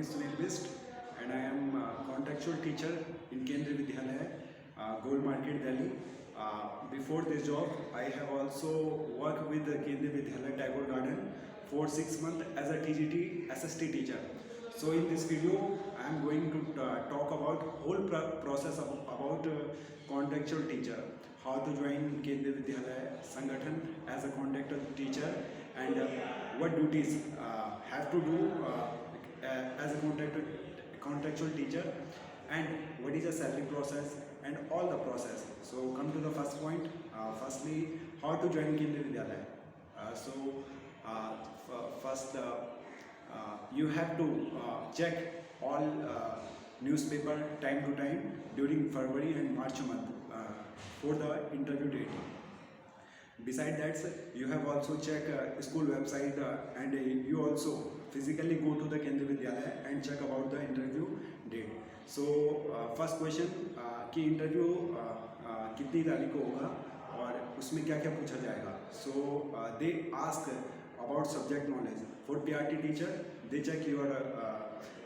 is Sunil Bist, and I am a contextual teacher in Kendriya Vidyalaya, Gold Market, Delhi. Before this job, I have also worked with the Kendriya Vidyalaya Tagore Garden for 6 months as a TGT SST teacher. So in this video, I am going to talk about whole process about contextual teacher, how to join Kendriya Vidyalaya Sangathan as a contextual teacher, and what duties have to do as a contextual teacher, and what is the salary process and all the process. So come to the first point. Firstly, how to join Kendriya Vidyalaya. First, you have to check all newspaper time to time during February and March month for the interview date. Beside that, you have also check school website and you also physically go to the Kendriya Vidyalaya and check about the interview date. So first question कि interview कितनी तारीख को होगा और उसमें क्या क्या पूछा जाएगा. So they ask about subject knowledge. For PRT teacher, they check your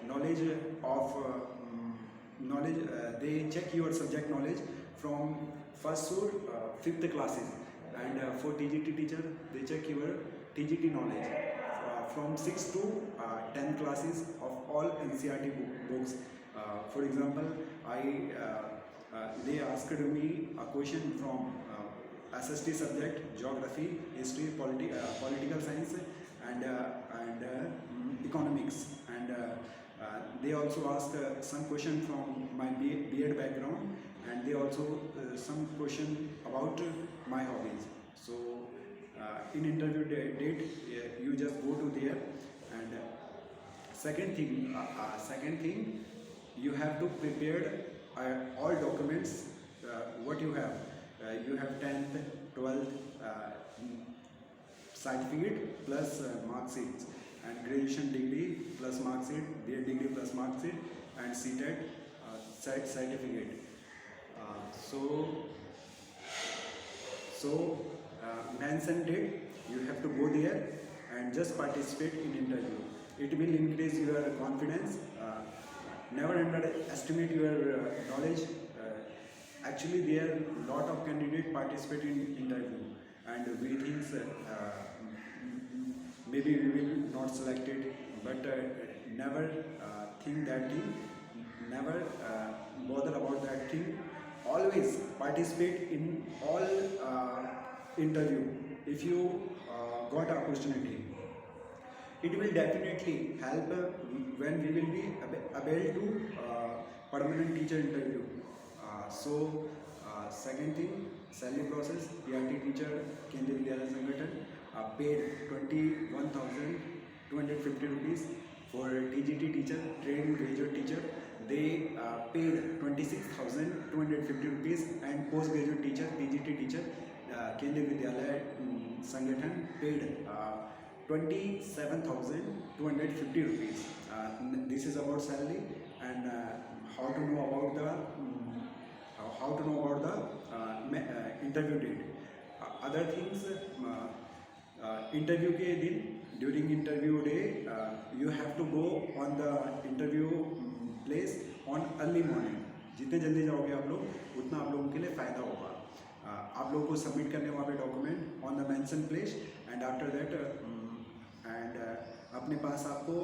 knowledge of they check your subject knowledge from first to fifth classes. And for TGT teacher, they check your TGT knowledge from 6 to 10 classes of all NCERT books. For example, they asked me a question from SST subject, geography, history, political science, and economics. And they also asked some question from my B.Ed background, and they also some question about my hobbies. So in interview date, you just go to there. And second thing, you have to prepare all documents what you have. You have 10th, 12th certificate plus mark sheets, and graduation degree plus mark sheet, B.Ed degree plus mark sheet, and CTET certificate. So mention date, you have to go there and just participate in interview. It will increase your confidence. Never underestimate your knowledge. Actually, there are lot of candidates participate in interview, and we think maybe we will not select it, but never think that thing, never bother about that thing. Always participate in all interview. If you got opportunity, it will definitely help when we will be able to permanent teacher interview. Second thing, salary process. PRT teacher, Kendriya Vidyalaya Sangathan, paid 21,250 rupees. For TGT teacher, trained graduate teacher, they paid 26,250 rupees, and postgraduate teacher, TGT teacher, Kendriya Vidyalaya Sangathan paid 27,250 rupees. This is about salary. And how to know about the interview date. Other things, interview के दिन, during interview day, you have to go on the interview place on early morning. जितने जल्दी जाओगे आप लोग, उतना आप लोगों के लिए फ़ायदा होगा. आप लोगों को सबमिट करने वहाँ पे document on the mention place, and after that अपने पास आपको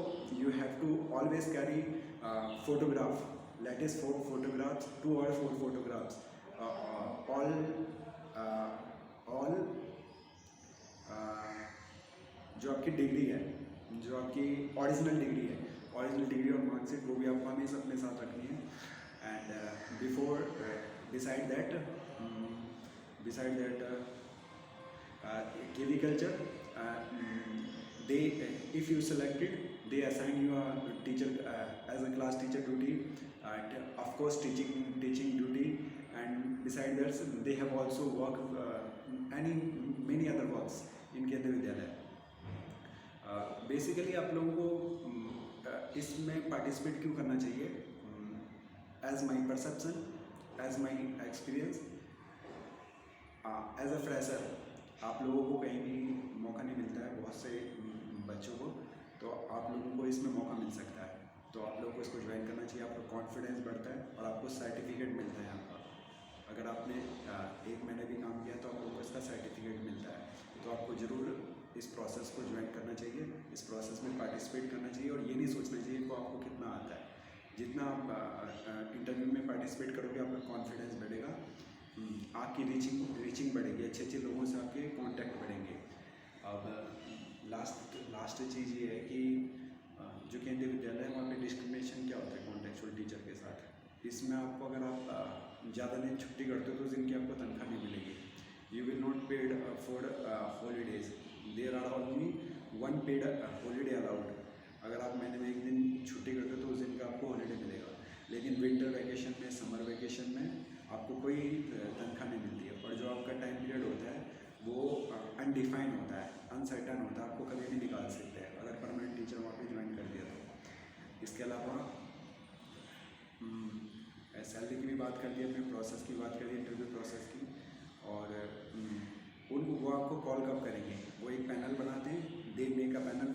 you have to always carry photograph, latest 4 photographs, 2 or 4 photographs, all जो आपकी डिग्री है, जो आपकी ओरिजिनल डिग्री है, ओरिजिनल डिग्री और मार्कशीट, वो भी आपको हमेशा अपने साथ रखनी है. And beside that KV culture, if you selected, they assign you a teacher as a class teacher duty, of course teaching duty, and beside that they have also work many other works in Kendriya Vidyalaya. Basically आप लोगों को इसमें participate क्यों करना चाहिए? As my perception, as my experience, as a fresher आप लोगों को कहीं भी मौका नहीं मिलता है, बहुत से बच्चों को, तो आप लोगों को इसमें मौका मिल सकता है. तो आप लोग को इसको ज्वाइन करना चाहिए। आपका कॉन्फिडेंस बढ़ता है और आपको सर्टिफिकेट मिलता है यहाँ पर। अगर आपने 1 महीने भी काम किया तो आप लोगों को इसका सर्टिफिकेट मिलता है। तो आपको ज़रूर इस प्रोसेस को ज्वाइन करना चाहिए, इस प्रोसेस में पार्टिसिपेट करना चाहिए और ये नहीं सोचना चाहिए कि आपको कितना आता है। जितना आप इंटरव्यू में पार्टिसिपेट करोगे आपका कॉन्फिडेंस बढ़ेगा, आपकी रीचिंग बढ़ेगी, अच्छे अच्छे लोगों से आपके कॉन्टैक्ट बढ़ेंगे। अब लास्ट चीज़ ये है कि जो केंद्रीय विद्यालय है वहाँ पे डिस्क्रिमिनेशन क्या होता है कॉन्टेक्चुअल टीचर के साथ। इसमें आपको अगर आप ज़्यादा दिन छुट्टी करते हो तो उस दिन की आपको तनख्वाह नहीं मिलेगी। You will not paid for holidays, there are only 1 paid holiday allowed. अगर आप महीने में 1 दिन छुट्टी करते हो तो उस दिन का आपको हॉलीडे मिलेगा। लेकिन विंटर वैकेशन में, समर वैकेशन में आपको कोई तनख्वाह नहीं मिलती है। और जो आपका टाइम पीरियड होता है वो अनडिफाइंड होता है, अनसर्टन होता है, आपको कभी भी निकाल सकते हैं अगर परमानेंट टीचर वहाँ पे ज्वाइन कर दिया तो। इसके अलावा सैलरी की भी बात कर दी, अपने प्रोसेस की बात करी, इंटरव्यू प्रोसेस की। और उनको वो आपको कॉल कब करेंगे, वो एक पैनल बनाते हैं, they make a panel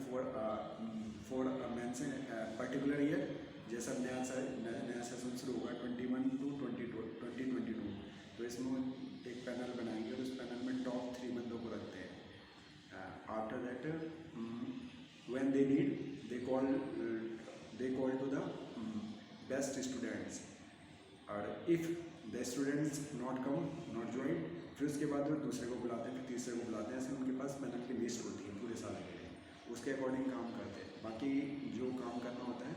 for mention particular year. जैसा नया सेशन शुरू होगा 21 to 2022, तो इसमें एक पैनल बनाएंगे और उस पैनल में टॉप 3 बंदों को रखते हैं। After that when they need they call to the best students, और if the students not join, फिर उसके बाद वो दूसरे को बुलाते हैं, फिर तीसरे को बुलाते हैं। ऐसे उनके पास पैनल की लिस्ट होती है पूरे साल के लिए, उसके अकॉर्डिंग काम करते हैं। बाकी जो काम करना होता है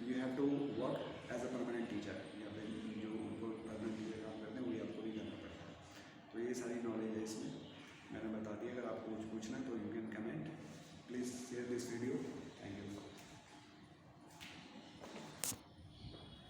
you have to work as a permanent teacher, या फिर जो परमानेंट टीचर काम करते हैं वही आपको भी करना पड़ता है। तो ये सारी नॉलेज है इसमें, मैंने बता दिया। अगर आपको कुछ पूछना है तो you can comment, please share this video.